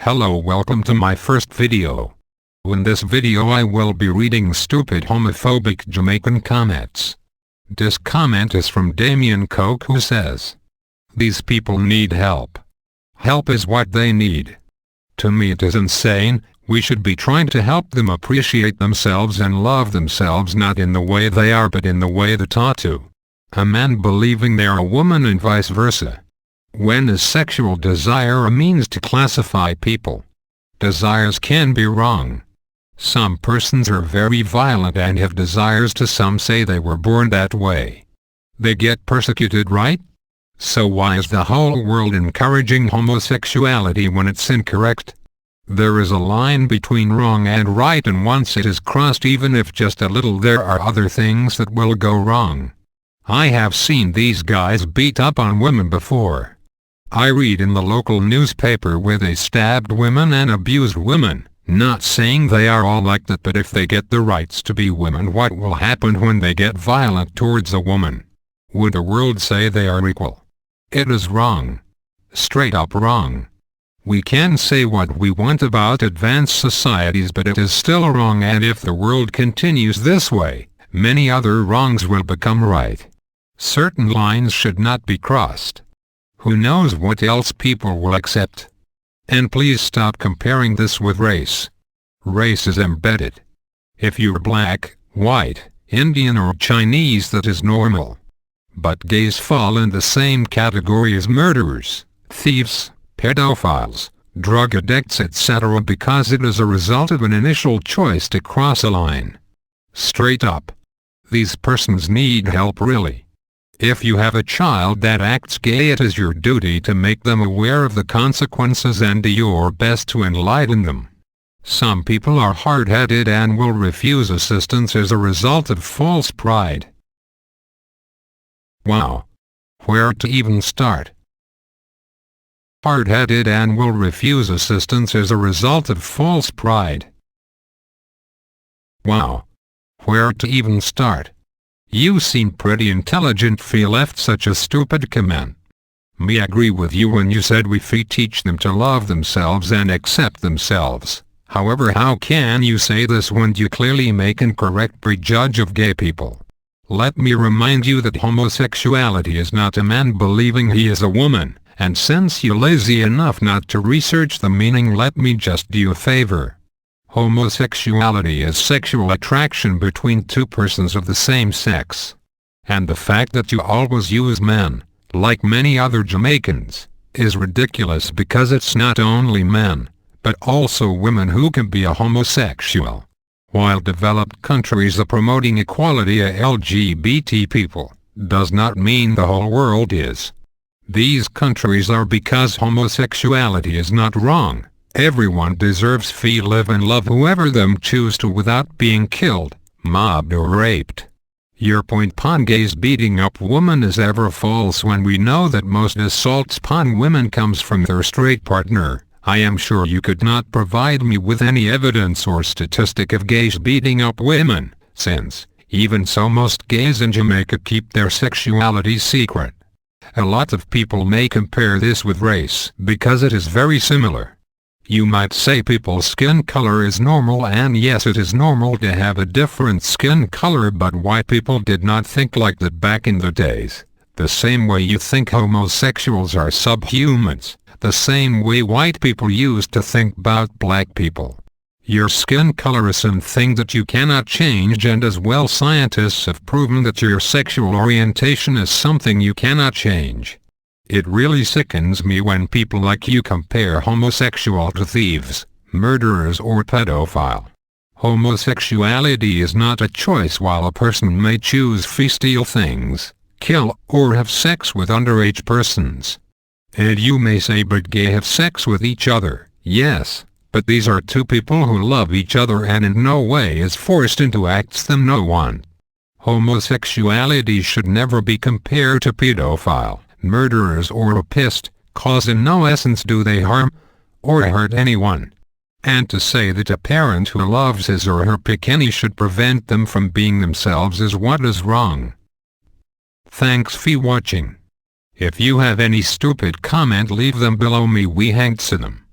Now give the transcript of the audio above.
Hello, welcome to my first video. In this video I will be reading stupid homophobic Jamaican comments. This comment is from Damien Coke, who says, "These people need help. Help is what they need. To me it is insane. We should be trying to help them appreciate themselves and love themselves, not in the way they are but in the way they're taught to. A man believing they are a woman and vice versa. When is sexual desire a means to classify people? Desires can be wrong. Some persons are very violent and have desires to some say they were born that way. They get persecuted, right? So why is the whole world encouraging homosexuality when it's incorrect? There is a line between wrong and right, and once it is crossed, even if just a little, there are other things that will go wrong. I have seen these guys beat up on women before. I read in the local newspaper where they stabbed women and abused women. Not saying they are all like that, but if they get the rights to be women, what will happen when they get violent towards a woman? Would the world say they are equal? It is wrong. Straight up wrong. We can say what we want about advanced societies, but it is still wrong, and if the world continues this way, many other wrongs will become right. Certain lines should not be crossed. Who knows what else people will accept? And please stop comparing this with race. Race is embedded. If you're black, white, Indian or Chinese, that is normal. But gays fall in the same category as murderers, thieves, pedophiles, drug addicts, etc., because it is a result of an initial choice to cross a line. Straight up. These persons need help, really. If you have a child that acts gay, it is your duty to make them aware of the consequences and do your best to enlighten them. Some people are hard-headed and will refuse assistance as a result of false pride. Wow. Where to even start? Hard-headed and will refuse assistance as a result of false pride. Wow. Where to even start? You seem pretty intelligent for you left such a stupid comment. Me agree with you when you said we teach them to love themselves and accept themselves. However, how can you say this when you clearly make incorrect prejudge of gay people? Let me remind you that homosexuality is not a man believing he is a woman, and since you're lazy enough not to research the meaning, let me just do you a favor. Homosexuality is sexual attraction between two persons of the same sex. And the fact that you always use men, like many other Jamaicans, is ridiculous, because it's not only men, but also women who can be a homosexual. While developed countries are promoting equality of LGBT people, does not mean the whole world is. These countries are because homosexuality is not wrong. Everyone deserves to live and love whoever them choose to without being killed, mobbed or raped. Your point pon gays beating up women is ever false when we know that most assaults pon women comes from their straight partner. I am sure you could not provide me with any evidence or statistic of gays beating up women, since, even so, most gays in Jamaica keep their sexuality secret. A lot of people may compare this with race because it is very similar. You might say people's skin color is normal, and yes, it is normal to have a different skin color, but white people did not think like that back in the days. The same way you think homosexuals are subhumans, the same way white people used to think about black people. Your skin color is something that you cannot change, and as well, scientists have proven that your sexual orientation is something you cannot change. It really sickens me when people like you compare homosexual to thieves, murderers or pedophile. Homosexuality is not a choice. While a person may choose to steal things, kill, or have sex with underage persons. And you may say, but gay have sex with each other. Yes, but these are two people who love each other and in no way is forced into acts them no one. Homosexuality should never be compared to pedophile, murderers or rapists, cause in no essence do they harm or hurt anyone. And to say that a parent who loves his or her pikini should prevent them from being themselves is what is wrong. Thanks for watching. If you have any stupid comment, leave them below me, we hanks to them.